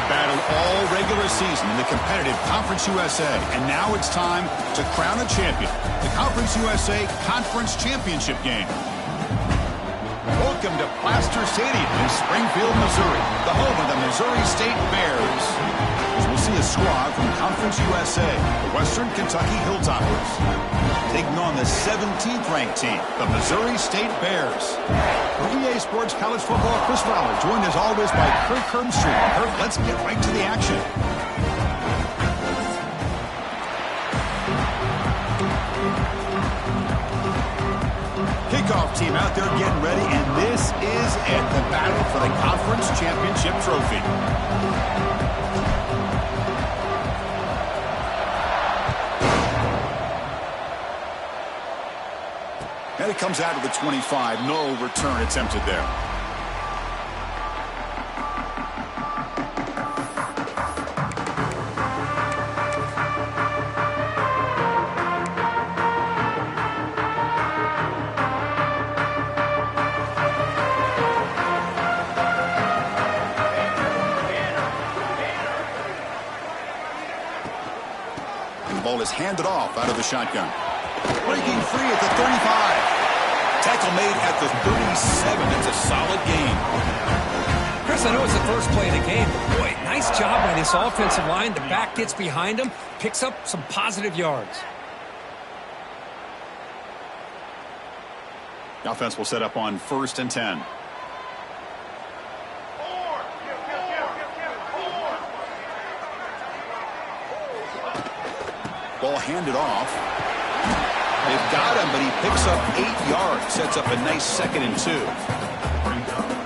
battled all regular season in the competitive Conference USA, and now it's time to crown a champion. The Conference USA Conference Championship game. Welcome to Plaster Stadium in Springfield, Missouri, the home of the Missouri State Bears. As we'll see a squad from Conference USA, the Western Kentucky Hilltoppers, taking on the 17th ranked team, the Missouri State Bears. For EA Sports College Football, Chris Fowler, joined as always by Kirk Herbstreit. Kirk, let's get right to the action. Kickoff team out there getting ready, and this is it, the battle for the Conference Championship trophy. And it comes out of the 25. No return attempted there. The ball is handed off out of the shotgun. Breaking free at the 35. Tackle made at the 37. It's a solid gain. Chris, I know it's the first play of the game, but boy, nice job by this offensive line. The back gets behind him, picks up some positive yards. The offense will set up on 1st and 10. Ball handed off. They've got him, but he picks up 8 yards. Sets up a nice 2nd and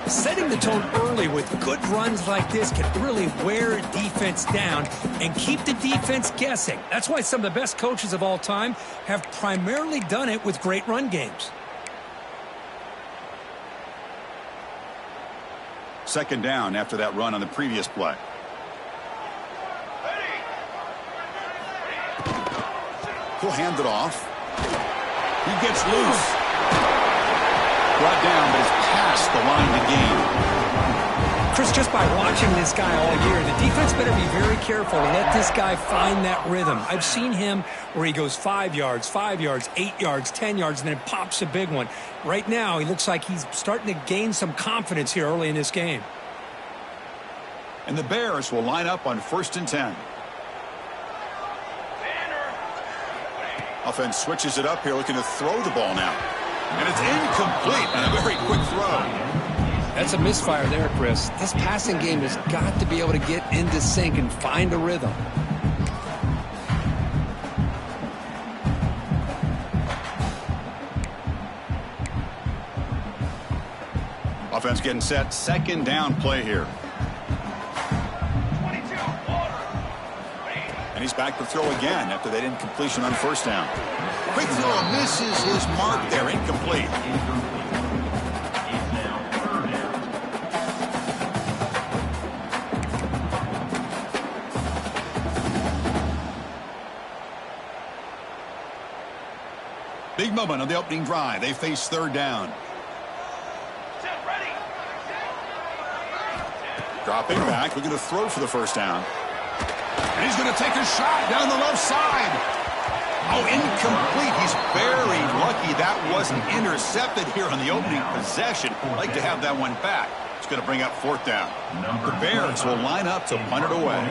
2. Setting the tone early with good runs like this can really wear a defense down and keep the defense guessing. That's why some of the best coaches of all time have primarily done it with great run games. 2nd down after that run on the previous play. He'll hand it off. He gets loose. Brought down, but is past the line to gain. Chris, just by watching this guy all year, the defense better be very careful to let this guy find that rhythm. I've seen him where he goes 5 yards, 8 yards, 10 yards, and then pops a big one. Right now, he looks like he's starting to gain some confidence here early in this game. And the Bears will line up on 1st and 10. Offense switches it up here, looking to throw the ball now. And it's incomplete and a very quick throw. That's a misfire there, Chris. This passing game has got to be able to get into sync and find a rhythm. Offense getting set. 2nd down play here. And he's back to throw again after that incompletion on 1st down. Quick throw misses his mark there. Incomplete. Big moment on the opening drive. They face 3rd down. Dropping back. Looking to throw for the 1st down. And he's going to take a shot down the left side. Oh, incomplete. He's very lucky that wasn't intercepted here on the opening possession. Like to have that one back. It's going to bring up 4th down. The Bears will line up to punt it away.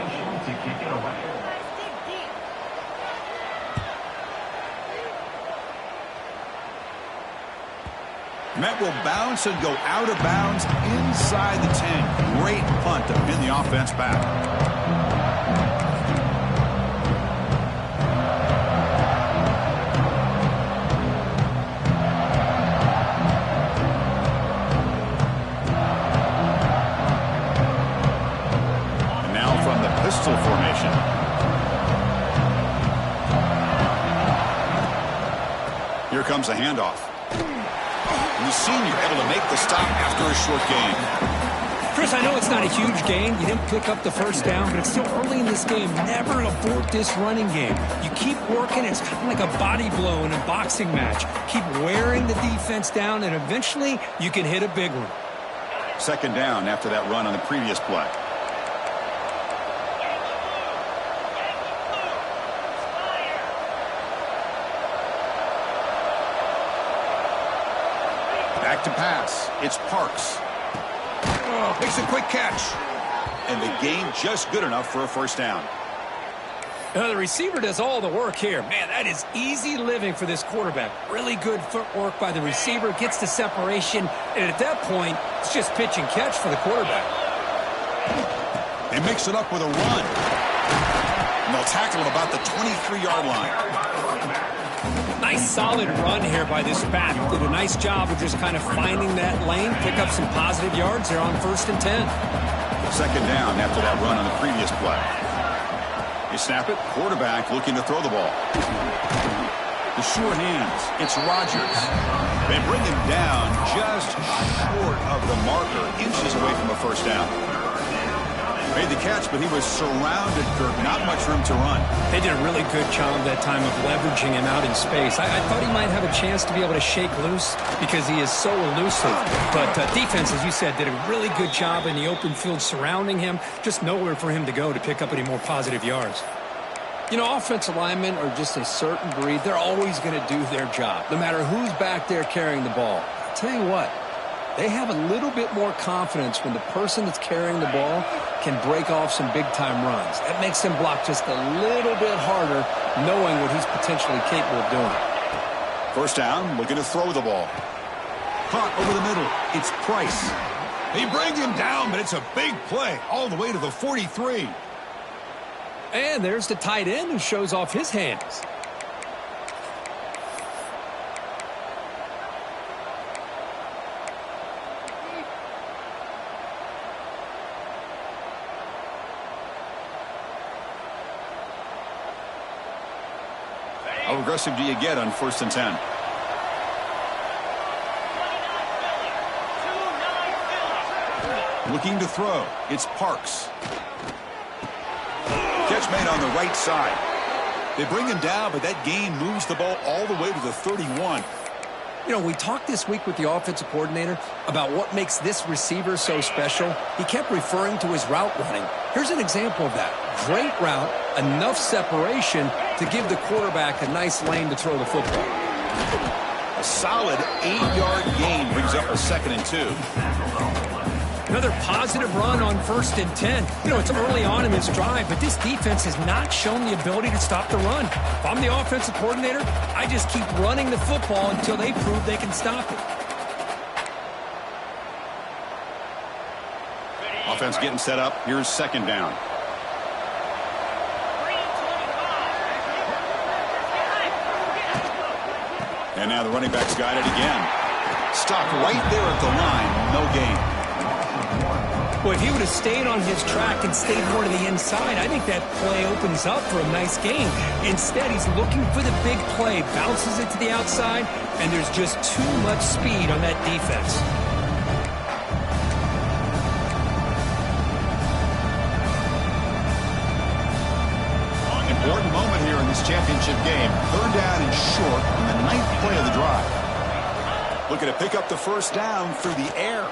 Met will bounce and go out of bounds inside the 10. Great punt to pin the offense back. Pistol formation. Here comes the handoff. And the senior able to make the stop after a short gain. Chris, I know it's not a huge gain. You didn't pick up the 1st down, but it's still early in this game. Never abort this running game. You keep working. It's kind of like a body blow in a boxing match. Keep wearing the defense down, and eventually you can hit a big one. 2nd down after that run on the previous play. back to pass. It's Parks. Makes a quick catch. And the gain just good enough for a first down. The receiver does all the work here. Man, that is easy living for this quarterback. Really good footwork by the receiver. Gets the separation. And at that point, it's just pitch and catch for the quarterback. They mix it up with a run. And they'll tackle him about the 23-yard line. Nice solid run here by this back. Did a nice job of just kind of finding that lane. Pick up some positive yards there on 1st and 10. Second down after that run on the previous play. They snap it. Quarterback looking to throw the ball. The sure hands. It's Rodgers. They bring him down just short of the marker. Inches away from a first down. Made the catch, but he was surrounded, Kirk. Not much room to run. They did a really good job that time of leveraging him out in space. I thought he might have a chance to be able to shake loose because he is so elusive. But defense, as you said, did a really good job in the open field surrounding him. Just nowhere for him to go to pick up any more positive yards. You know, offensive linemen are just a certain breed. They're always going to do their job, no matter who's back there carrying the ball. I'll tell you what, they have a little bit more confidence when the person that's carrying the ball can break off some big-time runs. That makes them block just a little bit harder, knowing what he's potentially capable of doing. First down, looking to throw the ball. Caught over the middle. It's Price. They bring him down, but it's a big play all the way to the 43. And there's the tight end who shows off his hands. How aggressive do you get on 1st and 10? Looking to throw. It's Parks. Catch made on the right side. They bring him down, but that gain moves the ball all the way to the 31. You know, we talked this week with the offensive coordinator about what makes this receiver so special. He kept referring to his route running. Here's an example of that. Great route, enough separation to give the quarterback a nice lane to throw the football. A solid 8-yard gain brings up a 2nd and 2. Another positive run on 1st and 10. You know, it's early on in this drive, but this defense has not shown the ability to stop the run. If I'm the offensive coordinator, I just keep running the football until they prove they can stop it. Offense getting set up. Here's 2nd down. And now the running back's got it again. Stopped right there at the line. No gain. Well, if he would have stayed on his track and stayed more to the inside, I think that play opens up for a nice gain. Instead, he's looking for the big play, bounces it to the outside, and there's just too much speed on that defense. Important moment here in this championship game. 3rd down and short on the 9th play of the drive. Looking to pick up the first down through the air.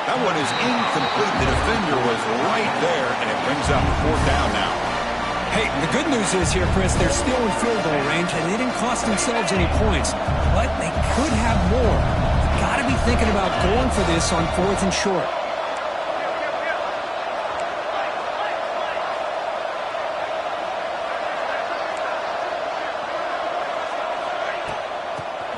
That one is incomplete. The defender was right there, and it brings up 4th down now. Hey, the good news is here, Chris, they're still in field goal range, and they didn't cost themselves any points. But they could have more. Got to be thinking about going for this on 4th and short.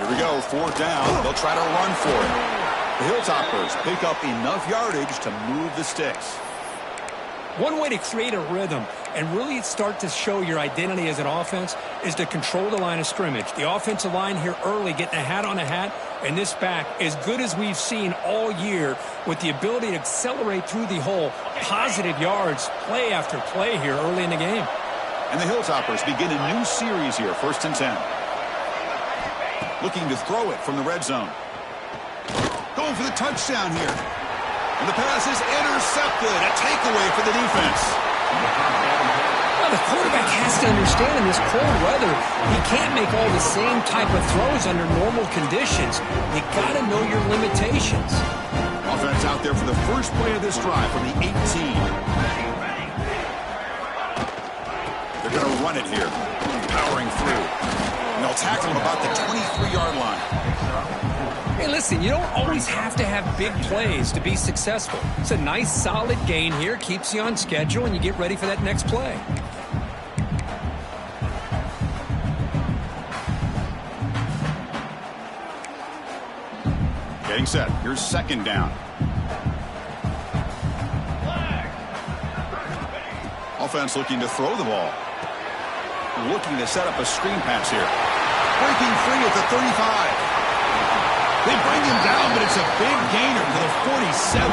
Here we go, 4th down. They'll try to run for it. The Hilltoppers pick up enough yardage to move the sticks. One way to create a rhythm and really start to show your identity as an offense is to control the line of scrimmage. The offensive line here early getting a hat on a hat, and this back as good as we've seen all year with the ability to accelerate through the hole. Positive yards, play after play here early in the game. And the Hilltoppers begin a new series here, 1st and 10. Looking to throw it from the red zone. Going for the touchdown here. And the pass is intercepted. A takeaway for the defense. Well, the quarterback has to understand in this cold weather, he can't make all the same type of throws under normal conditions. You got to know your limitations. Offense out there for the first play of this drive from the 18. They're going to run it here. Powering through. And they'll tackle him about the 23-yard line. Hey, listen, you don't always have to have big plays to be successful. It's a nice, solid gain here, keeps you on schedule, and you get ready for that next play. Getting set. Here's second down. Offense looking to throw the ball. Looking to set up a screen pass here. Breaking free at the 35. They bring him down, but it's a big gainer to the 47.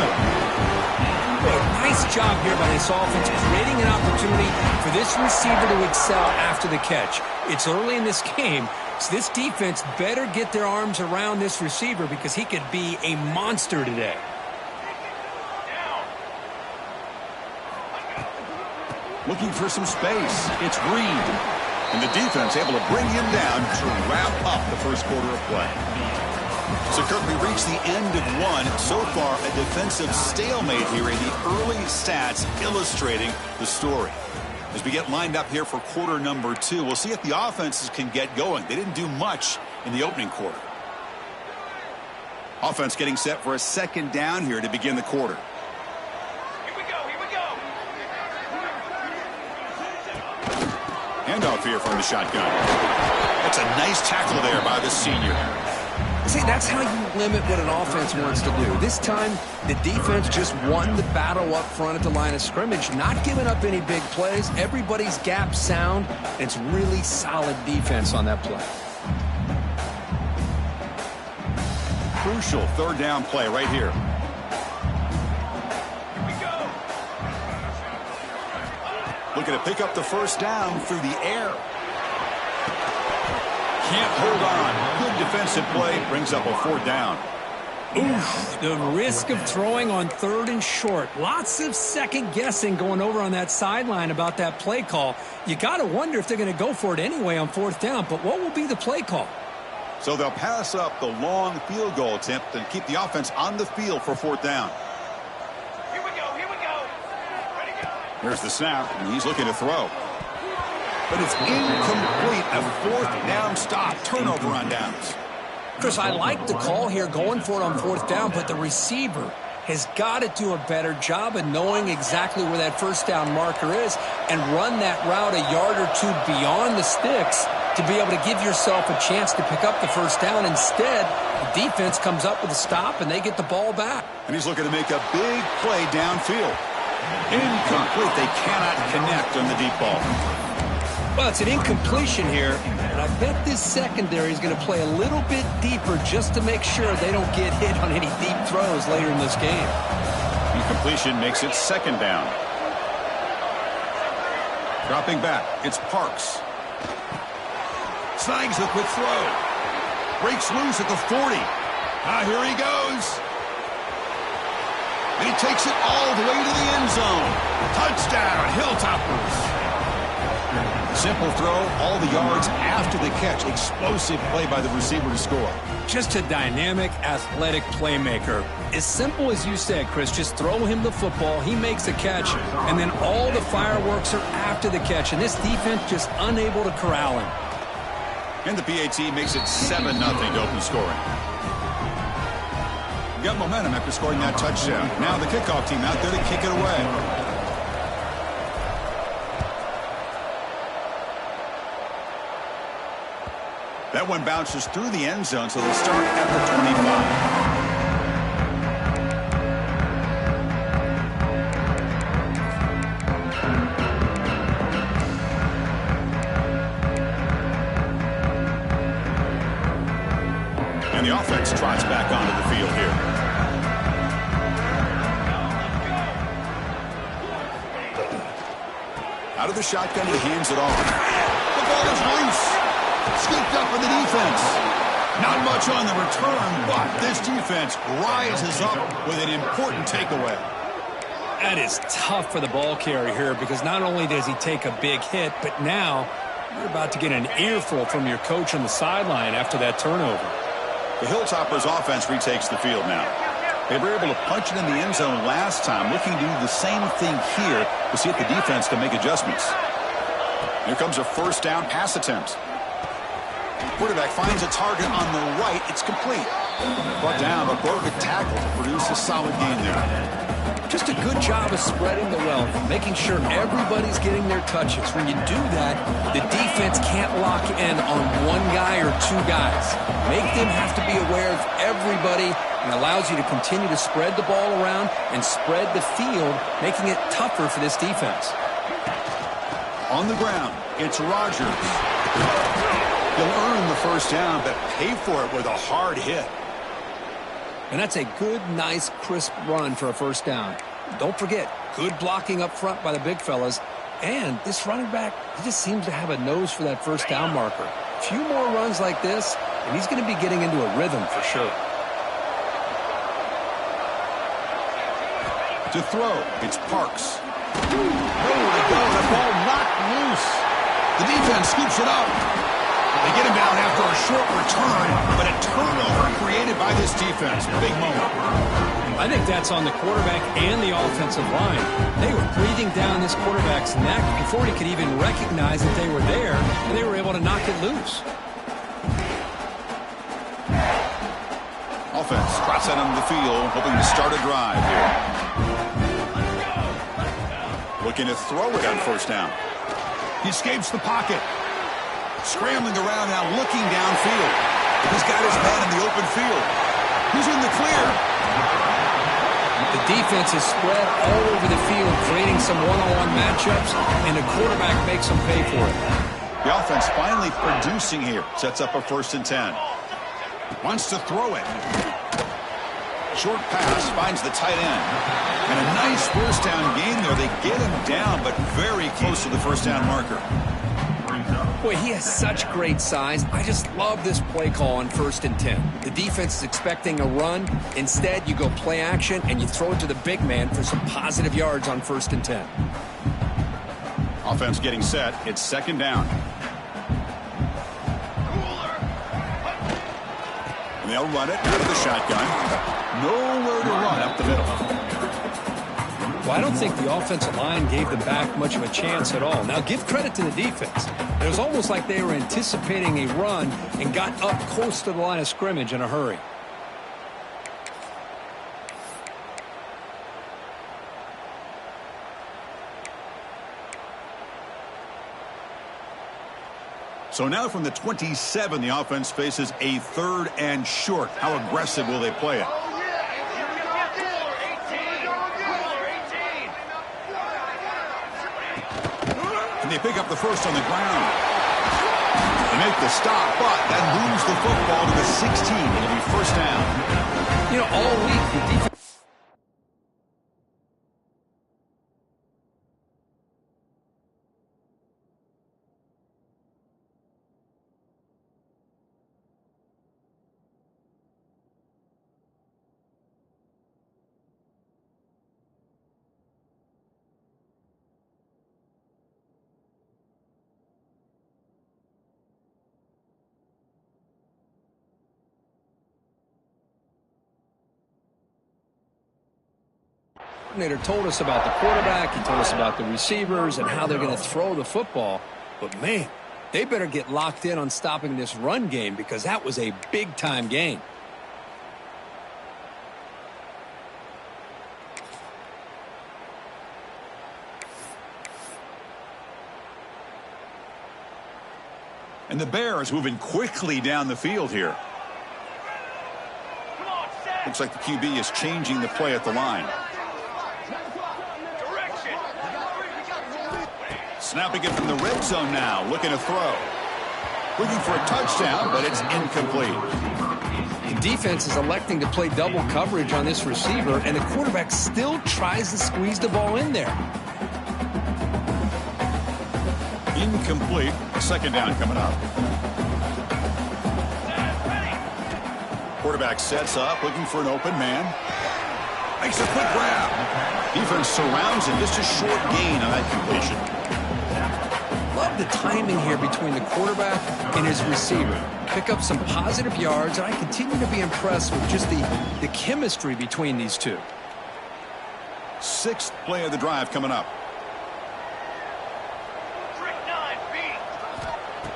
Nice job here by this offense, creating an opportunity for this receiver to excel after the catch. It's early in this game, so this defense better get their arms around this receiver because he could be a monster today. Looking for some space. It's Reed. And the defense able to bring him down to wrap up the first quarter of play. So, Kirk, we reached the end of one. So far, a defensive stalemate here in the early stats illustrating the story. As we get lined up here for quarter number 2, we'll see if the offenses can get going. They didn't do much in the opening quarter. Offense getting set for a second down here to begin the quarter. Handoff here from the shotgun. That's a nice tackle there by the senior. See, that's how you limit what an offense wants to do. This time, the defense just won the battle up front at the line of scrimmage, not giving up any big plays. Everybody's gap sound. It's really solid defense on that play. Crucial third down play right here. Looking to pick up the first down through the air. Can't hold on. Good defensive play. Brings up a fourth down. Oof, the risk of throwing on third and short. Lots of second guessing going over on that sideline about that play call. You got to wonder if they're going to go for it anyway on fourth down. But what will be the play call? So they'll pass up the long field goal attempt and keep the offense on the field for fourth down. Here we go. Ready, go. Here's the snap, and he's looking to throw. But it's incomplete. A fourth down stop. Turnover on downs. Chris, I like the call here going for it on fourth down, but the receiver has got to do a better job of knowing exactly where that first down marker is and run that route a yard or two beyond the sticks to be able to give yourself a chance to pick up the first down. Instead, the defense comes up with a stop, and they get the ball back. And he's looking to make a big play downfield. Incomplete. They cannot connect on the deep ball. Well, it's an incompletion here, and I bet this secondary is going to play a little bit deeper just to make sure they don't get hit on any deep throws later in this game. Incompletion makes it second down. Dropping back, it's Parks. Snags the quick throw. Breaks loose at the 40. Here he goes. And he takes it all the way to the end zone. Touchdown, Hilltoppers. Simple throw, all the yards after the catch. Explosive play by the receiver to score. Just a dynamic, athletic playmaker. As simple as you said, Chris, just throw him the football, he makes a catch, and then all the fireworks are after the catch, and this defense just unable to corral him. And the PAT makes it 7-0 to open scoring. Got momentum after scoring that touchdown. Now the kickoff team out there to kick it away. That one bounces through the end zone, so they'll start at the 25. And the offense trots back onto the field here. Out of the shotgun, he hands it off. The ball is loose. Scooped up in the defense. Not much on the return, but this defense rises up with an important takeaway. That is tough for the ball carrier here because not only does he take a big hit, but now you're about to get an earful from your coach on the sideline after that turnover. The Hilltoppers offense retakes the field now. They were able to punch it in the end zone last time, looking to do the same thing here to see if the defense can make adjustments. Here comes a first down pass attempt. Quarterback finds a target on the right. It's complete. Brought down, but broke a tackle to produce a solid gain there. Just a good job of spreading the wealth, making sure everybody's getting their touches. When you do that, the defense can't lock in on one guy or two guys. Make them have to be aware of everybody and allows you to continue to spread the ball around and spread the field, making it tougher for this defense. On the ground, it's Rodgers. He'll earn the first down, but pay for it with a hard hit. And that's a good, nice, crisp run for a first down. Don't forget, good blocking up front by the big fellas. And this running back, he just seems to have a nose for that first down marker. A few more runs like this, and he's going to be getting into a rhythm for sure. To throw, it's Parks. Nowhere to go, the ball knocked loose. The defense scoops it up. They get him down after a short return, but a turnover created by this defense. Big moment. I think that's on the quarterback and the offensive line. They were breathing down this quarterback's neck before he could even recognize that they were there, and they were able to knock it loose. Offense trots out onto the field, hoping to start a drive here. Looking to throw it on first down. He escapes the pocket. Scrambling around now, looking downfield. He's got his man in the open field. He's in the clear. The defense is spread all over the field, creating some one-on-one matchups, and the quarterback makes them pay for it. The offense finally producing here. Sets up a 1st and 10. Wants to throw it. Short pass finds the tight end. And a nice first down gain there. They get him down, but very close to the first down marker. Boy, he has such great size. I just love this play call on 1st and 10. The defense is expecting a run. Instead, you go play action, and you throw it to the big man for some positive yards on 1st and 10. Offense getting set. It's 2nd down. And they'll run it out of the shotgun. Nowhere to run up the middle. Well, I don't think the offensive line gave them back much of a chance at all. Now, give credit to the defense. It was almost like they were anticipating a run and got up close to the line of scrimmage in a hurry. So now from the 27, the offense faces a 3rd and short. How aggressive will they play it? They pick up the first on the ground. They make the stop, but that moves the football to the 16. It'll be first down. You know, all week, the defense... coordinator told us about the quarterback, he told us about the receivers and how they're going to throw the football. But, man, they better get locked in on stopping this run game because that was a big-time gain. And the Bears moving quickly down the field here. Looks like the QB is changing the play at the line. Snapping it from the red zone now, looking to throw. Looking for a touchdown, but it's incomplete. The defense is electing to play double coverage on this receiver, and the quarterback still tries to squeeze the ball in there. Incomplete. 2nd down coming up. Quarterback sets up, looking for an open man. Makes a quick grab. Defense surrounds him. Just a short gain on that completion. Love the timing here between the quarterback and his receiver. Pick up some positive yards, and I continue to be impressed with just the chemistry between these two. 6th play of the drive coming up.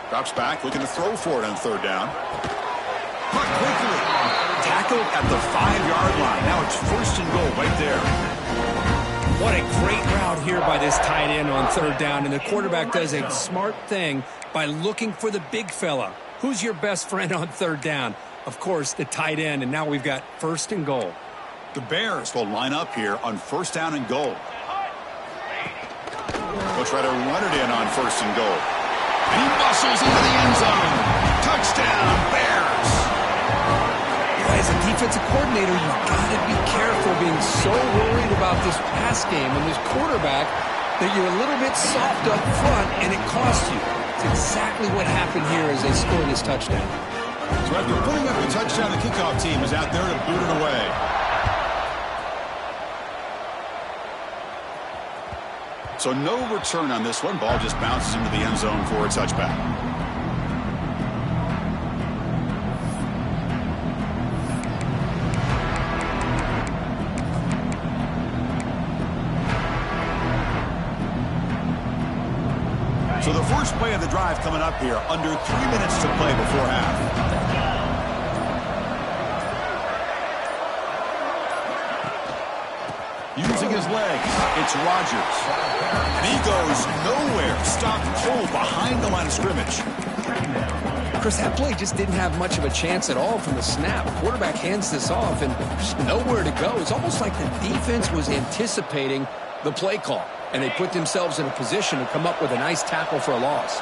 Drops back, looking to throw for it on 3rd down. Caught quickly. tackled at the 5-yard line. Now it's 1st and goal right there. What a great route here by this tight end on 3rd down, and the quarterback does a smart thing by looking for the big fella. Who's your best friend on 3rd down? Of course, the tight end, and now we've got 1st and goal. The Bears will line up here on 1st down and goal. They'll try to run it in on 1st and goal. And he muscles into the end zone. Touchdown, Bears. As a defensive coordinator, you've got to be careful being so worried about this pass game and this quarterback that you're a little bit soft up front and it costs you. It's exactly what happened here as they scored this touchdown. So after putting up the touchdown, the kickoff team is out there to boot it away. So no return on this one. Ball just bounces into the end zone for a touchback. So the first play of the drive coming up here, under 3 minutes to play before half. Using his legs, it's Rodgers. And he goes nowhere, stopped cold behind the line of scrimmage. Chris, that play just didn't have much of a chance at all from the snap. Quarterback hands this off and just nowhere to go. It's almost like the defense was anticipating the play call, and they put themselves in a position to come up with a nice tackle for a loss.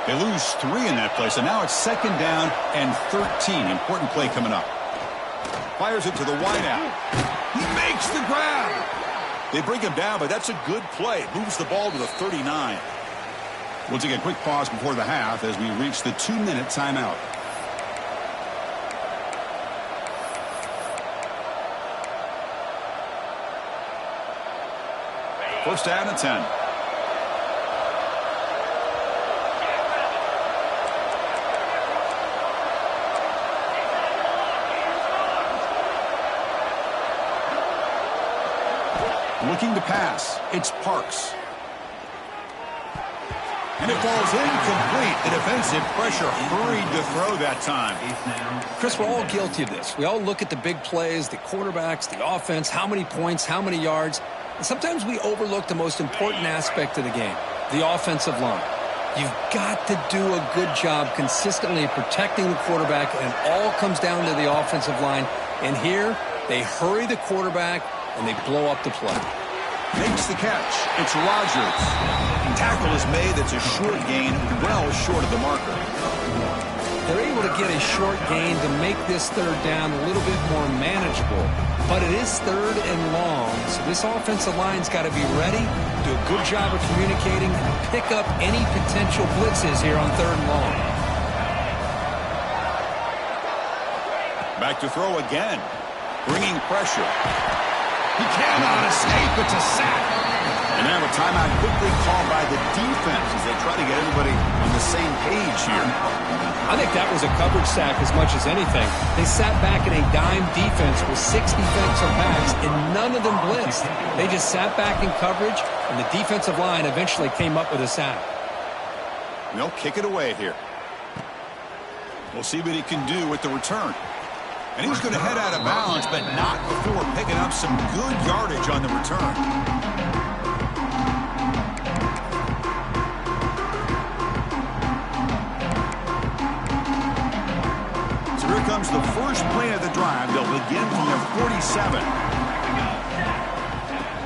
They lose 3 in that play, so now it's 2nd down and 13. Important play coming up. Fires it to the wideout. He makes the grab. They bring him down, but that's a good play. Moves the ball to the 39. We'll take a quick pause before the half as we reach the 2-minute timeout. First down and 10. Looking to pass. It's Parks. And it falls incomplete. The defensive pressure hurried to throw that time. Chris, we're all guilty of this. We all look at the big plays, the quarterbacks, the offense, how many points, how many yards. And sometimes we overlook the most important aspect of the game, the offensive line. You've got to do a good job consistently protecting the quarterback, and it all comes down to the offensive line. And here, they hurry the quarterback, and they blow up the play. Makes the catch. It's Rodgers. Tackle is made. That's a short gain, well short of the marker. They're able to get a short gain to make this 3rd down a little bit more manageable. But it is 3rd and long, so this offensive line's got to be ready, do a good job of communicating, and pick up any potential blitzes here on 3rd and long. Back to throw again. Bringing pressure. He cannot escape. It's a sack. And now a timeout quickly called by the defense as they try to get everybody on the same page here. I think that was a coverage sack as much as anything. They sat back in a dime defense with 6 defensive backs, and none of them blitzed. They just sat back in coverage, and the defensive line eventually came up with a sack. They'll kick it away here. We'll see what he can do with the return. And he's going to head out of bounds, but not before picking up some good yardage on the return. So here comes the first play of the drive. They'll begin from their 47.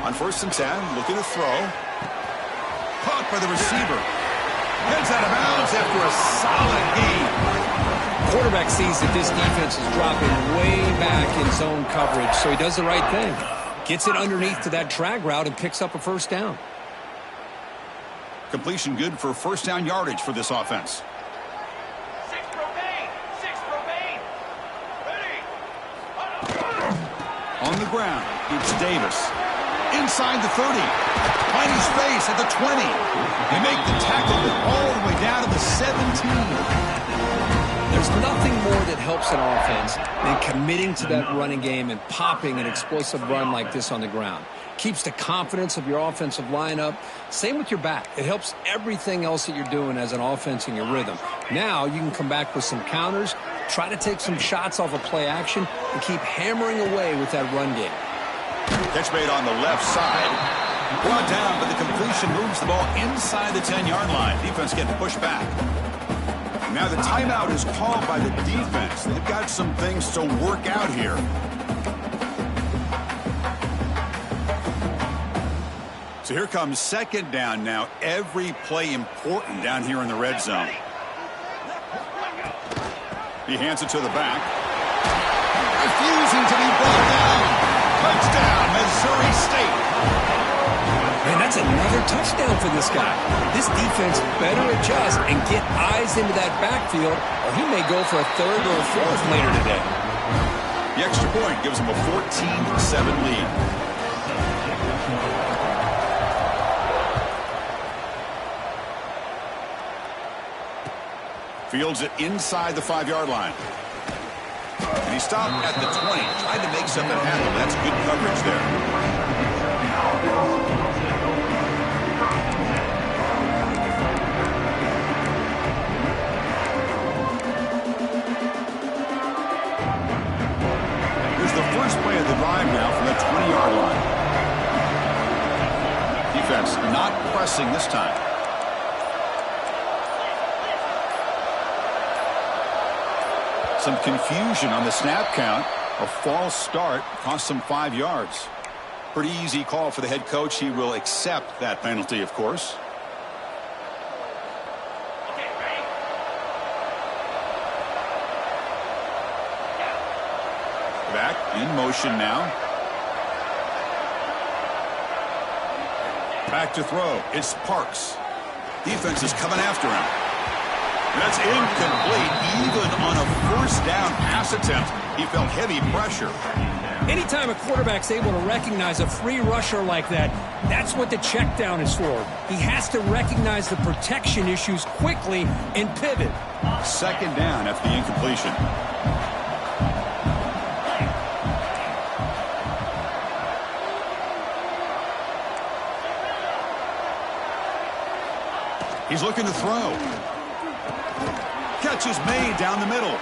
On 1st and 10, looking to throw. Caught by the receiver. Heads out of bounds after a solid gain. Quarterback sees that this defense is dropping way back in zone coverage, so he does the right thing. Gets it underneath to that drag route and picks up a 1st down. Completion good for 1st down yardage for this offense. 6 remain. 6 remain. Ready. On the ground, it's Davis. Inside the 30. Finding space at the 20. They make the tackle all the way down to the 17. There's nothing more that helps an offense than committing to that running game and popping an explosive run like this on the ground. Keeps the confidence of your offensive line up. Same with your back. It helps everything else that you're doing as an offense in your rhythm. Now you can come back with some counters Try to take some shots off of play action and keep hammering away with that run game. Catch made on the left side. Brought down, but the completion moves the ball inside the 10-yard line. Defense getting pushed back. Now the timeout is called by the defense. They've got some things to work out here. So here comes second down now. Every play important down here in the red zone. He hands it to the back. Refusing to be brought down. Touchdown, Missouri State. Man, that's another touchdown for this guy. This defense better adjust and get eyes into that backfield, or he may go for a third or a fourth later today. The extra point gives him a 14-7 lead. Fields it inside the 5-yard line. And he stopped at the 20. Tried to make something happen. That's good coverage there. Here's the first play of the drive now from the 20-yard line. Defense not pressing this time. Some confusion on the snap count. A false start cost some 5 yards. Pretty easy call for the head coach. He will accept that penalty, of course. Back in motion now. Back to throw. It's Parks. Defense is coming after him. That's incomplete. Even on a first down pass attempt, he felt heavy pressure. Anytime a quarterback's able to recognize a free rusher like that, that's what the check down is for. He has to recognize the protection issues quickly and pivot. Second down after the incompletion. He's looking to throw. Catch is made down the middle.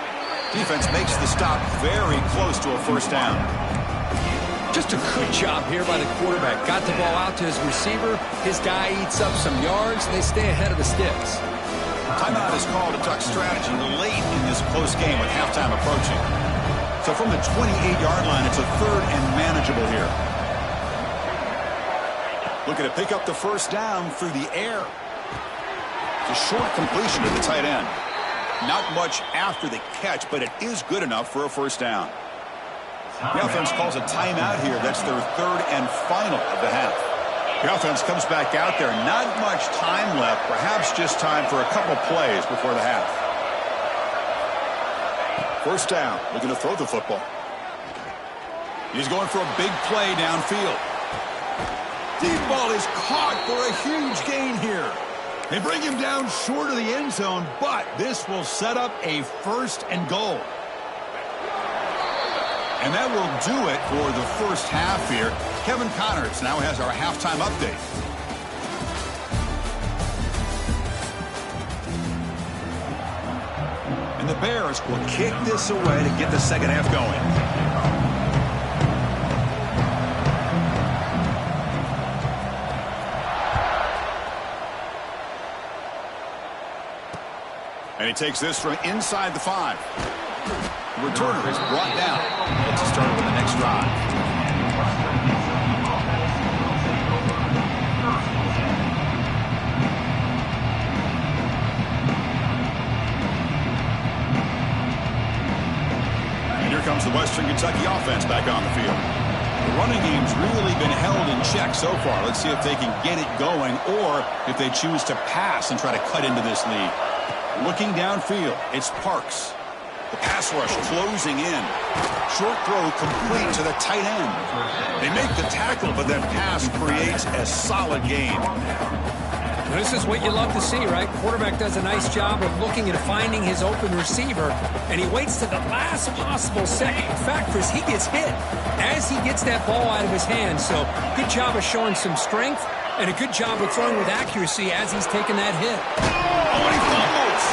Defense makes the stop very close to a first down. Just a good job here by the quarterback. Got the ball out to his receiver. His guy eats up some yards. They stay ahead of the sticks. Timeout is called. A duck strategy late in this close game with halftime approaching. So from the 28-yard line, it's a third and manageable here. Looking to pick up the first down through the air. It's a short completion to the tight end. Not much after the catch, but it is good enough for a first down. The offense calls a timeout here. That's their third and final of the half. The offense comes back out there. Not much time left. Perhaps just time for a couple plays before the half. First down. Looking to throw the football. He's going for a big play downfield. Deep ball is caught for a huge gain here. They bring him down short of the end zone, but this will set up a first and goal. And that will do it for the first half here. Kevin Connors now has our halftime update. And the Bears will kick this away to get the second half going. And he takes this from inside the 5. The returner is brought down. Let's start with the next drive. And here comes the Western Kentucky offense back on the field. The running game's really been held in check so far. Let's see if they can get it going or if they choose to pass and try to cut into this lead. Looking downfield, it's Parks. The pass rush closing in. Short throw complete to the tight end. They make the tackle, but that pass creates a solid gain. This is what you love to see, right? Quarterback does a nice job of looking and finding his open receiver, and he waits to the last possible second. In fact, Chris, he gets hit as he gets that ball out of his hands. So good job of showing some strength and a good job of throwing with accuracy as he's taking that hit. Oh, and he fumbles.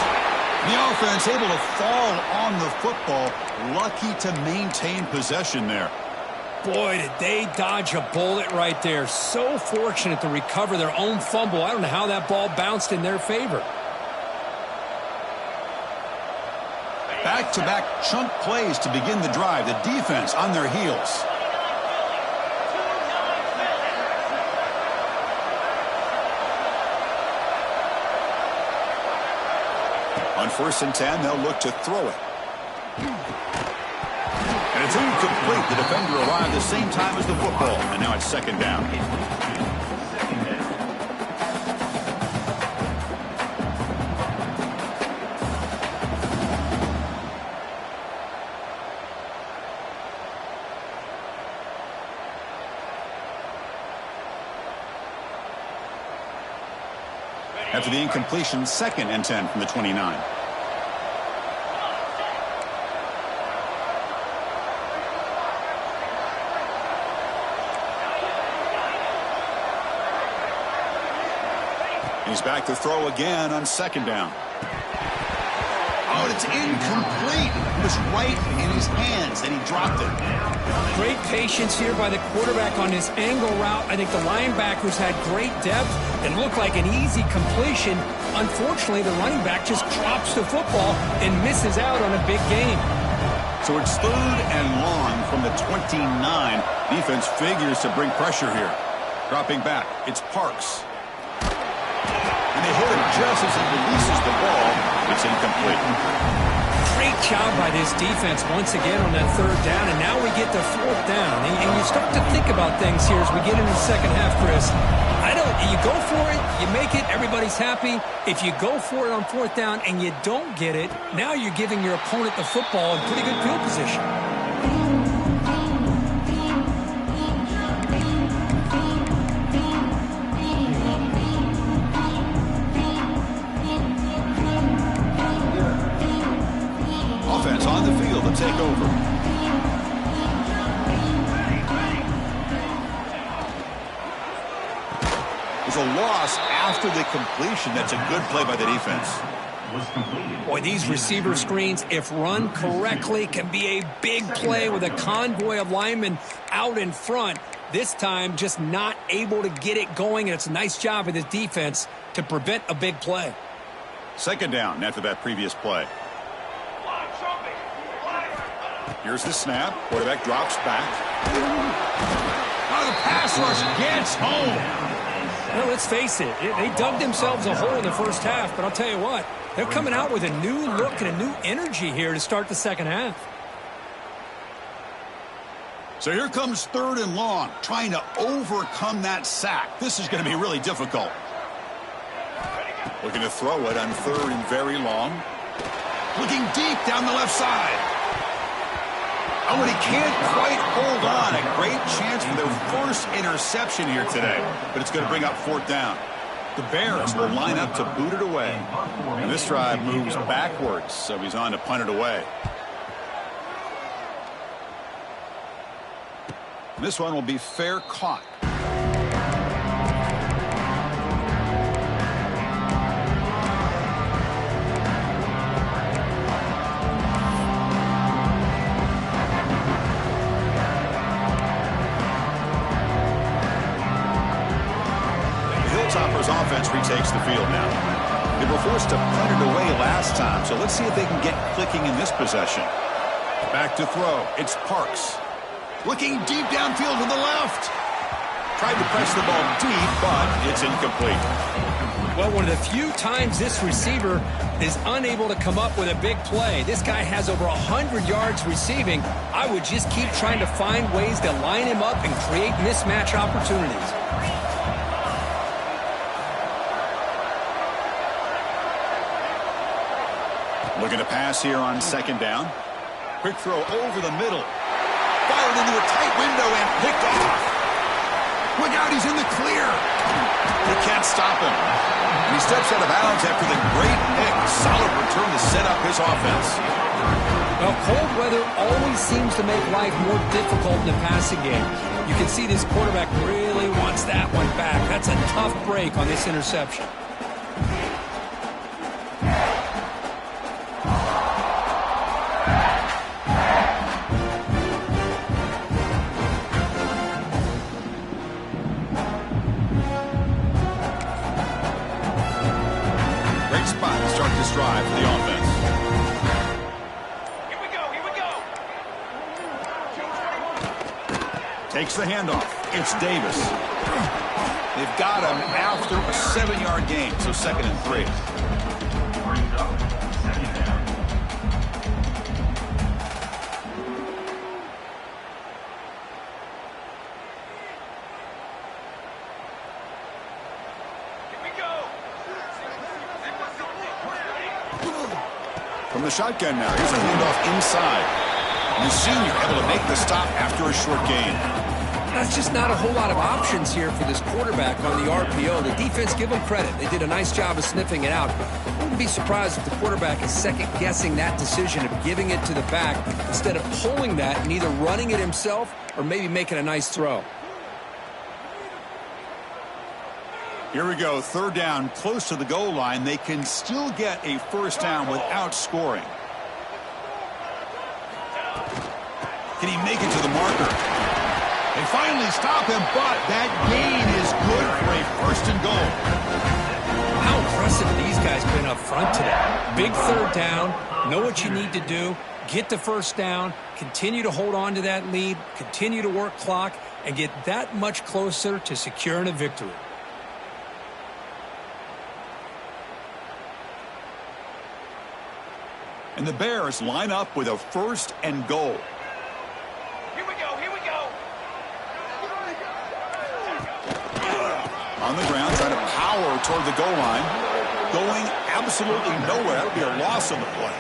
The offense able to fall on the football. Lucky to maintain possession there. Boy, did they dodge a bullet right there. So fortunate to recover their own fumble. I don't know how that ball bounced in their favor. Back-to-back chunk plays to begin the drive. The defense on their heels. On 1st and 10, they'll look to throw it. And it's incomplete. The defender arrived the same time as the football. And now it's 2nd down. After the incompletion, 2nd and 10 from the 29. He's back to throw again on 2nd down. Oh, and it's incomplete. It was right in his hands, and he dropped it. Great patience here by the quarterback on this angle route. I think the linebackers had great depth. It looked like an easy completion. Unfortunately, the running back just drops the football and misses out on a big gain. So it's 3rd and long from the 29. Defense figures to bring pressure here. Dropping back, it's Parks. And they hit him just as he releases the ball. It's incomplete. Great job by this defense once again on that 3rd down, and now we get to 4th down. And you start to think about things here as we get into the second half, Chris. You go for it, you make it, everybody's happy. If you go for it on 4th down and you don't get it, now you're giving your opponent the football in pretty good field position. Offense on the field to take over. A loss after the completion. That's a good play by the defense. Boy, these receiver screens, if run correctly, can be a big play with a convoy of linemen out in front. This time, just not able to get it going, and it's a nice job of this defense to prevent a big play. 2nd down after that previous play. Here's the snap. Quarterback drops back. Oh, the pass rush gets home. Well, let's face it, they dug themselves a hole in the first half, but I'll tell you what, they're coming out with a new look and a new energy here to start the second half. So here comes 3rd and long, trying to overcome that sack. This is going to be really difficult. Looking to throw it on 3rd and very long. Looking deep down the left side. Oh, and he can't quite hold on. A great chance for their first interception here today. But it's going to bring up 4th down. The Bears will line up to boot it away. And this drive moves backwards, so he's on to punt it away. And this one will be fair caught. Offense retakes the field now. They were forced to punt it away last time, so let's see if they can get clicking in this possession. Back to throw. It's Parks. Looking deep downfield to the left. Tried to press the ball deep, but it's incomplete. Well, one of the few times this receiver is unable to come up with a big play. This guy has over 100 yards receiving. I would just keep trying to find ways to line him up and create mismatch opportunities. Looking to pass here on 2nd down. Quick throw over the middle. Fired into a tight window and picked off. Look out, he's in the clear. They can't stop him. And he steps out of bounds after the great pick. Solid return to set up his offense. Well, cold weather always seems to make life more difficult in the passing game. You can see this quarterback really wants that one back. That's a tough break on this interception. drive for the offense. Here we go, here we go. Takes the handoff. It's Davis. They've got him after a 7-yard gain, so 2nd and 3. From the shotgun now, here's a handoff inside. And the senior able to make the stop after a short gain. That's just not a whole lot of options here for this quarterback on the RPO. The defense, give them credit. They did a nice job of sniffing it out. I wouldn't be surprised if the quarterback is second-guessing that decision of giving it to the back instead of pulling that and either running it himself or maybe making a nice throw. Here we go, 3rd down, close to the goal line. They can still get a first down without scoring. Can he make it to the marker? They finally stop him, but that gain is good for a 1st and goal. How impressive have these guys been up front today? Big 3rd down, know what you need to do, get the first down, continue to hold on to that lead, continue to work clock, and get that much closer to securing a victory. And the Bears line up with a 1st and goal. Here we go, here we go. On the ground, trying to power toward the goal line. Going absolutely nowhere. That'll be a loss on the play.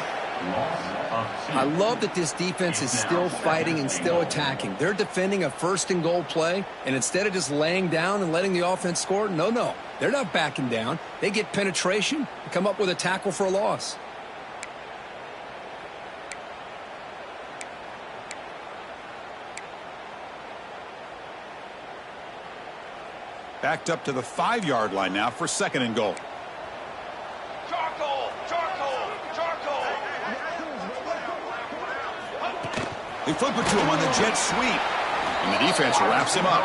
I love that this defense is still fighting and still attacking. They're defending a 1st and goal play, and instead of just laying down and letting the offense score, no. They're not backing down. They get penetration and come up with a tackle for a loss. Backed up to the 5-yard line now for 2nd and goal. Charcoal, charcoal, charcoal. They flip it to him on the jet sweep. And the defense wraps him up.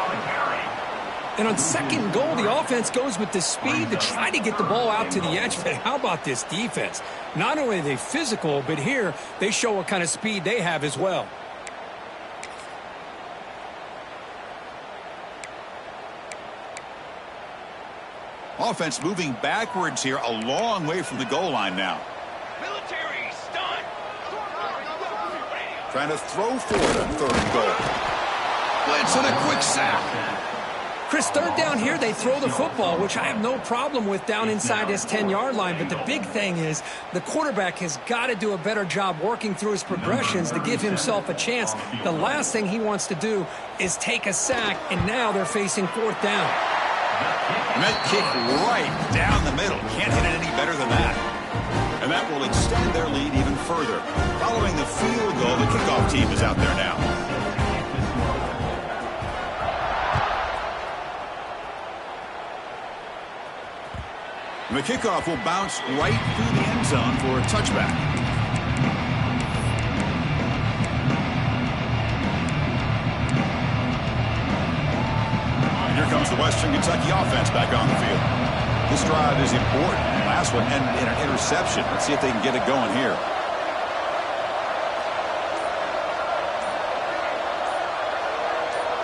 And on 2nd and goal, the offense goes with the speed to try to get the ball out to the edge. But how about this defense? Not only are they physical, but here they show what kind of speed they have as well. Offense moving backwards here, a long way from the goal line now. Military stunt. Trying to throw forward on 3rd and goal. Blitz and a quick sack. Chris, 3rd down here, they throw the football, which I have no problem with down inside his 10-yard line. But the big thing is the quarterback has got to do a better job working through his progressions to give himself a chance. The last thing he wants to do is take a sack, and now they're facing 4th down. And that kick right down the middle. Can't hit it any better than that. And that will extend their lead even further. Following the field goal, the kickoff team is out there now. And the kickoff will bounce right through the end zone for a touchback. Here comes the Western Kentucky offense back on the field. This drive is important. The last one ended in an interception. Let's see if they can get it going here.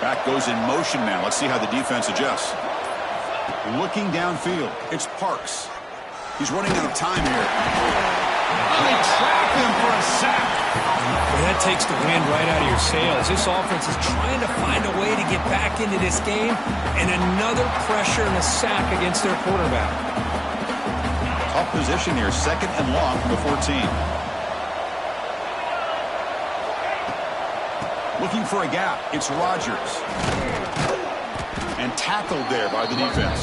Back goes in motion now. Let's see how the defense adjusts. Looking downfield, it's Parks. He's running out of time here. Oh, they trap him for a sack. Well, that takes the wind right out of your sails. This offense is trying to find a way to get back into this game, and another pressure and a sack against their quarterback. Tough position here, 2nd and long from the 14. Looking for a gap, it's Rodgers. And tackled there by the defense.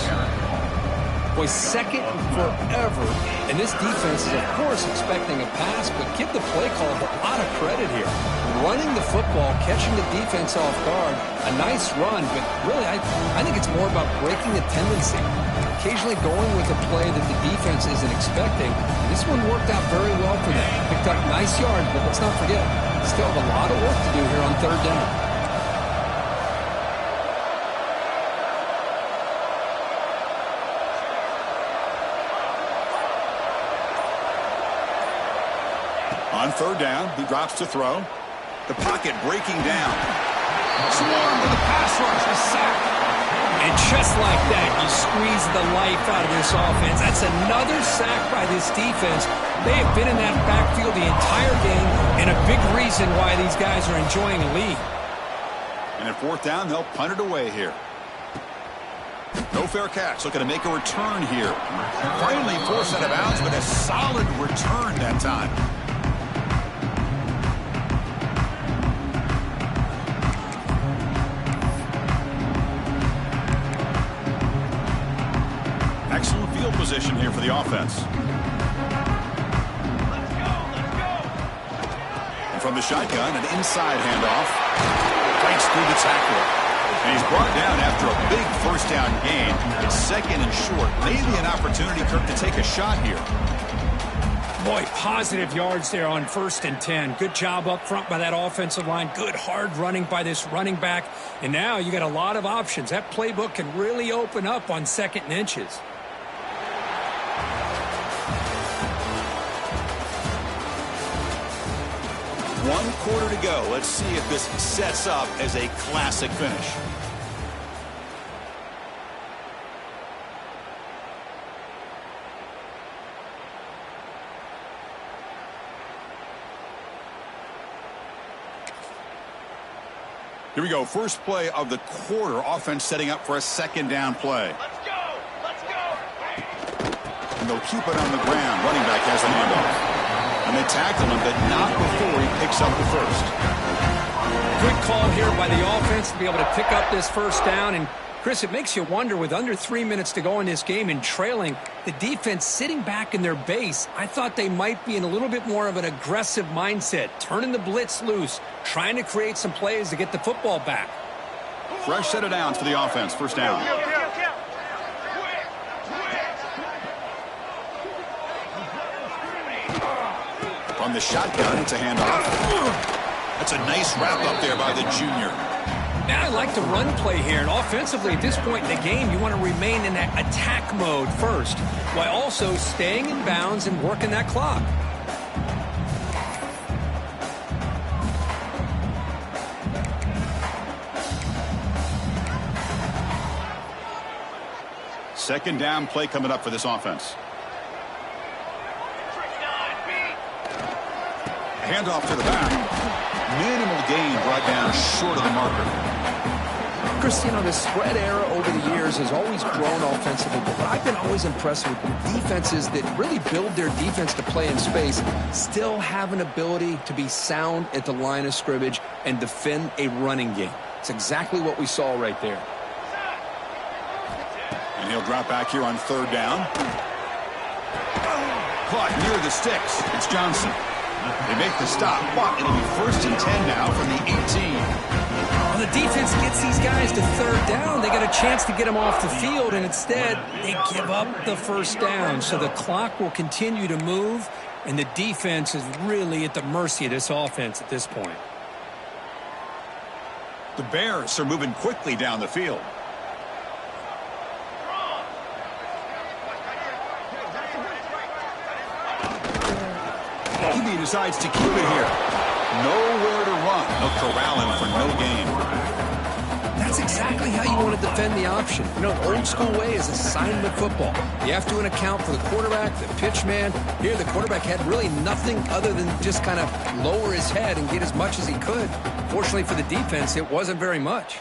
Boy, 2nd and forever. And this defense is, of course, expecting a pass, but give the play call a lot of credit here. Running the football, catching the defense off guard, a nice run, but really, I think it's more about breaking a tendency. Occasionally going with a play that the defense isn't expecting. This one worked out very well for them. Picked up nice yards, but let's not forget, still have a lot of work to do here on 3rd down. On third down, he drops to throw. The pocket breaking down. Swarmed with a pass rush, a sack. And just like that, you squeeze the life out of this offense. That's another sack by this defense. They have been in that backfield the entire game, and a big reason why these guys are enjoying a lead. And at fourth down, they'll punt it away here. No fair catch. Looking to make a return here. Finally forced out of bounds, but a solid return that time. Excellent field position here for the offense. Let's go. And from the shotgun, an inside handoff. Breaks through the tackler. And he's brought down after a big first down gain. It's second and short. Maybe an opportunity, Kirk, to take a shot here. Boy, positive yards there on 1st and 10. Good job up front by that offensive line. Good hard running by this running back. And now you got a lot of options. That playbook can really open up on 2nd and inches. One quarter to go. Let's see if this sets up as a classic finish. Here we go. First play of the quarter. Offense setting up for a 2nd down play. Let's go. And they'll keep it on the ground. Running back has the handoff. And they tackle him, but not before he picks up the first. Good call here by the offense to be able to pick up this first down. And, Chris, it makes you wonder, with under 3 minutes to go in this game and trailing, the defense sitting back in their base, I thought they might be in a little bit more of an aggressive mindset, turning the blitz loose, trying to create some plays to get the football back. Fresh set of downs for the offense. First down. From the shotgun, it's a handoff. That's a nice wrap up there by the junior. Now I like the run play here, and offensively at this point in the game, you want to remain in that attack mode first, while also staying in bounds and working that clock. Second down play coming up for this offense. Handoff to the back. Minimal gain brought down short of the marker. Chris, you know, the spread era over the years has always grown offensively, but I've been always impressed with defenses that really build their defense to play in space, still have an ability to be sound at the line of scrimmage and defend a running game. It's exactly what we saw right there. And he'll drop back here on 3rd down. Caught near the sticks. It's Johnson. They make the stop, but it'll be 1st and 10 now from the 18. Well, the defense gets these guys to 3rd down. They got a chance to get them off the field, and instead they give up the first down. So the clock will continue to move, and the defense is really at the mercy of this offense at this point. The Bears are moving quickly down the field. He decides to keep it here. Nowhere to run. They'll corral him for no gain. That's exactly how you want to defend the option. You know, the old school way is assignment football. You have to account for the quarterback, the pitch man. Here, the quarterback had really nothing other than just kind of lower his head and get as much as he could. Fortunately for the defense, it wasn't very much.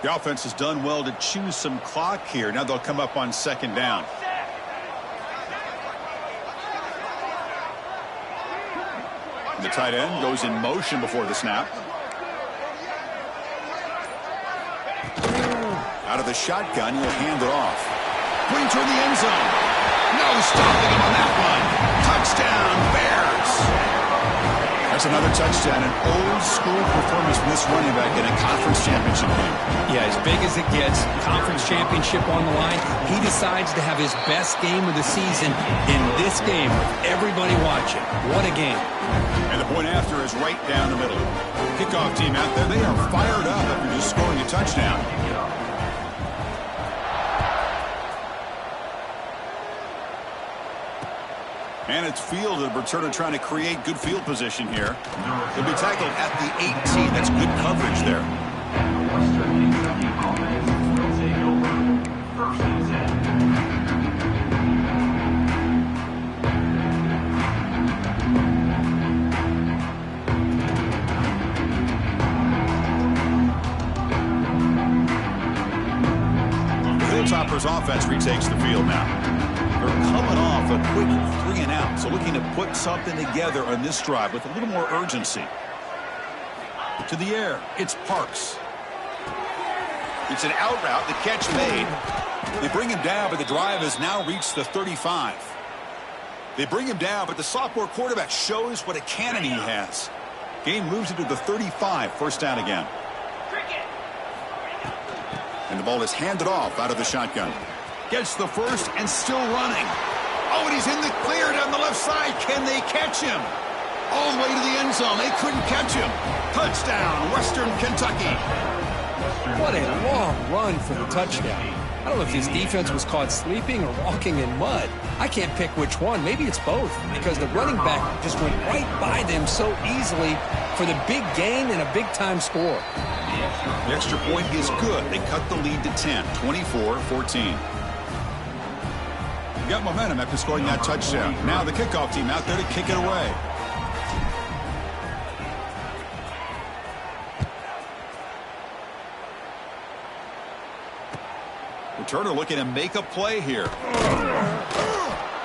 The offense has done well to choose some clock here. Now they'll come up on 2nd down. The tight end goes in motion before the snap. Out of the shotgun, he'll hand it off. Going toward the end zone. No stopping him on that one. Touchdown, Bears. That's another touchdown. An old-school performance from this running back in a conference championship game. Yeah, as big as it gets, conference championship on the line. He decides to have his best game of the season in this game with everybody watching. What a game. And the point after is right down the middle. Kickoff team out there, they are fired up after just scoring a touchdown. And it's fielded. Returner trying to create good field position here. He'll be tackled at the 18. That's good coverage there. Western Kentucky offense will take over first and 10. The Hilltoppers offense retakes the field now. They're coming off a quick 3 and out, so looking to put something together on this drive with a little more urgency. To the air, it's Parks. It's an out route, the catch made. They bring him down, but the drive has now reached the 35. They bring him down, but the sophomore quarterback shows what a cannon he has. Game moves into the 35, first down again. And the ball is handed off out of the shotgun. Gets the first and still running. Oh, and he's in the clear down the left side. Can they catch him? All the way to the end zone. They couldn't catch him. Touchdown, Western Kentucky. What a long run for the touchdown. I don't know if his defense was caught sleeping or walking in mud. I can't pick which one. Maybe it's both, because the running back just went right by them so easily for the big gain and a big-time score. The extra point is good. They cut the lead to 10, 24-14. Got momentum after scoring that touchdown. Now the kickoff team out there to kick it away. Returner looking to make a play here.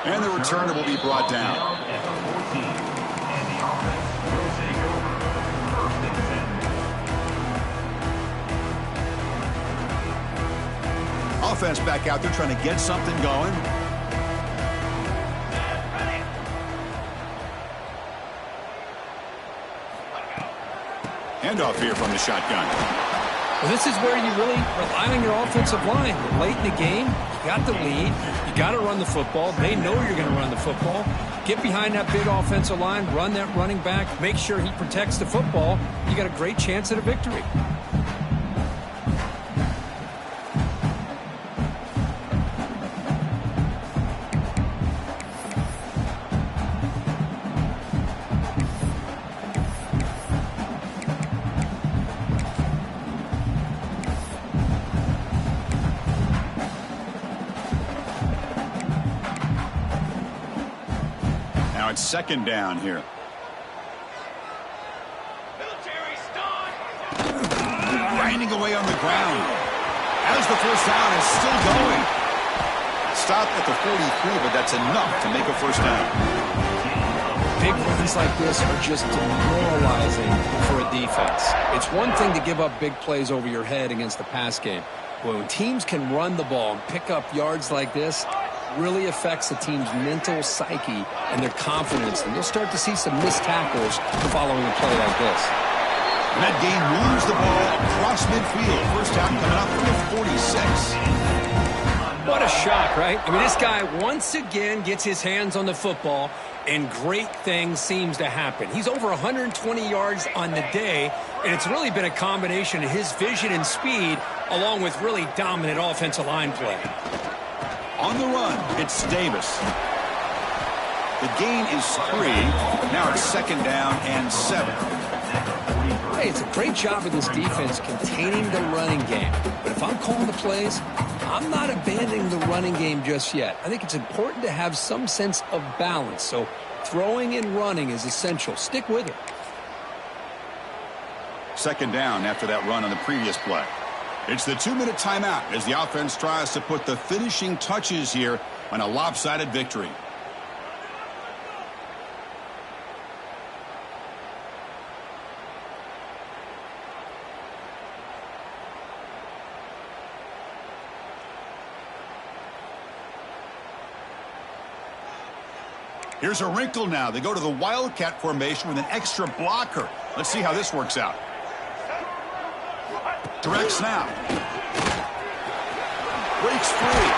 And the returner will be brought down. Offense back out there trying to get something going. Handoff here from the shotgun. Well, this is where you really rely on your offensive line. Late in the game, you got the lead. You got to run the football. They know you're going to run the football. Get behind that big offensive line, run that running back, make sure he protects the football. You got a great chance at a victory. Second down here. Military start. Grinding away on the ground. As the first down is still going. Stopped at the 43, but that's enough to make a first down. Big runs like this are just demoralizing for a defense. It's one thing to give up big plays over your head against the pass game. But when teams can run the ball and pick up yards like this, really affects the team's mental psyche and their confidence, and you'll start to see some missed tackles following a play like this. And that game moves the ball across midfield. First down coming up from the 46. What a shock, right? I mean, this guy once again gets his hands on the football, and great things seems to happen. He's over 120 yards on the day, and it's really been a combination of his vision and speed along with really dominant offensive line play. On the run, it's Davis. The gain is 3. Now it's second down and 7. Hey, it's a great job of this defense containing the running game. But if I'm calling the plays, I'm not abandoning the running game just yet. I think it's important to have some sense of balance. So throwing and running is essential. Stick with it. Second down after that run on the previous play. It's the 2-minute timeout as the offense tries to put the finishing touches here on a lopsided victory. Here's a wrinkle now. They go to the Wildcat formation with an extra blocker. Let's see how this works out. Direct snap. Breaks free.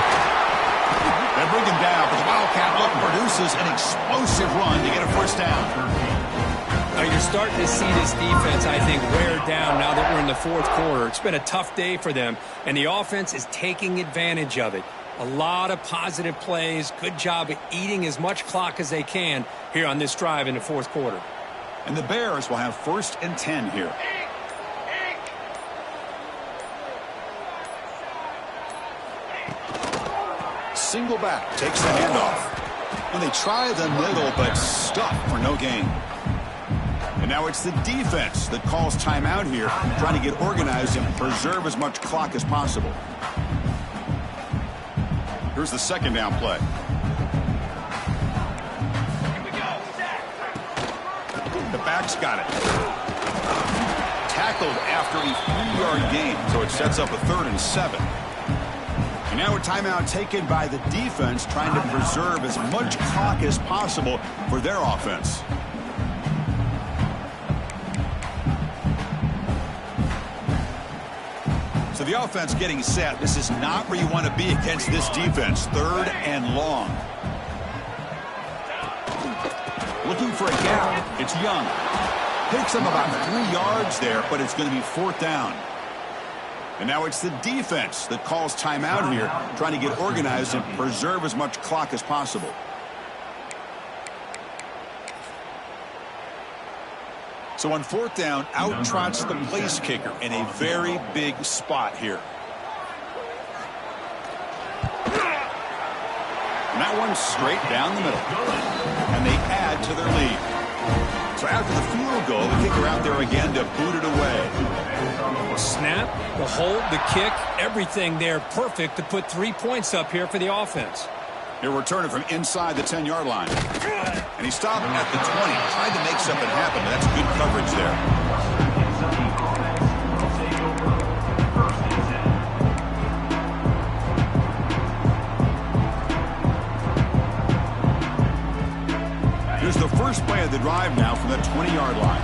They bring him down, but the Wildcat look produces an explosive run to get a first down. Now you're starting to see this defense, I think, wear down now that we're in the fourth quarter. It's been a tough day for them, and the offense is taking advantage of it. A lot of positive plays. Good job of eating as much clock as they can here on this drive in the fourth quarter. And the Bears will have 1st and 10 here. Single back takes the handoff. And they try the middle, but stuffed for no gain. And now it's the defense that calls timeout here, trying to get organized and preserve as much clock as possible. Here's the 2nd down play. The back's got it. Tackled after a 3-yard gain, so it sets up a 3rd and 7. And now a timeout taken by the defense, trying to preserve as much clock as possible for their offense. So the offense getting set. This is not where you want to be against this defense. 3rd and long. Looking for a gap. It's Young. Picks him about 3 yards there, but it's going to be 4th down. And now it's the defense that calls timeout here, trying to get organized and preserve as much clock as possible. So on 4th down, out trots the place kicker in a very big spot here. And that one's straight down the middle. And they add to their lead. So after the field goal, the kicker out there again to boot it away. The snap, the hold, the kick, everything there perfect to put 3 points up here for the offense. He'll return it from inside the 10-yard line. And he stopped at the 20. Tried to make something happen, but that's good coverage there. Here's the first play of the drive now from the 20-yard line.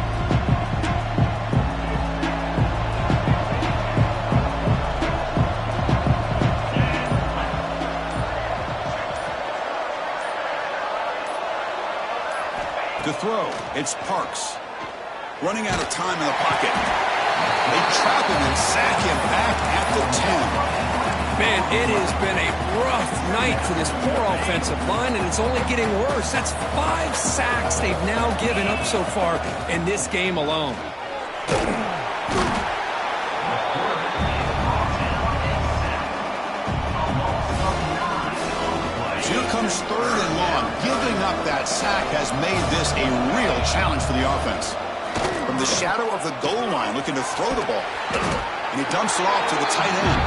To throw, it's Parks. Running out of time in the pocket. They trap him and sack him back at the 10. Man, it has been a rough night for this poor offensive line, and it's only getting worse. That's 5 sacks they've now given up so far in this game alone. Here comes 3rd and long. Giving up that sack has made this a real challenge for the offense. From the shadow of the goal line, looking to throw the ball. And he dumps it off to the tight end.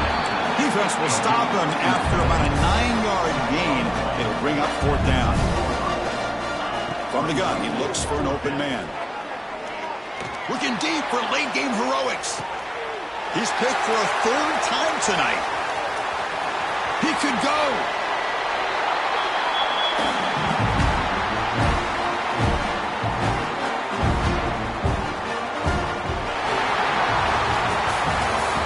Defense will stop him after about a 9-yard gain. It'll bring up 4th down. From the gun, he looks for an open man. Looking deep for late-game heroics. He's picked for a 3rd time tonight. He could go.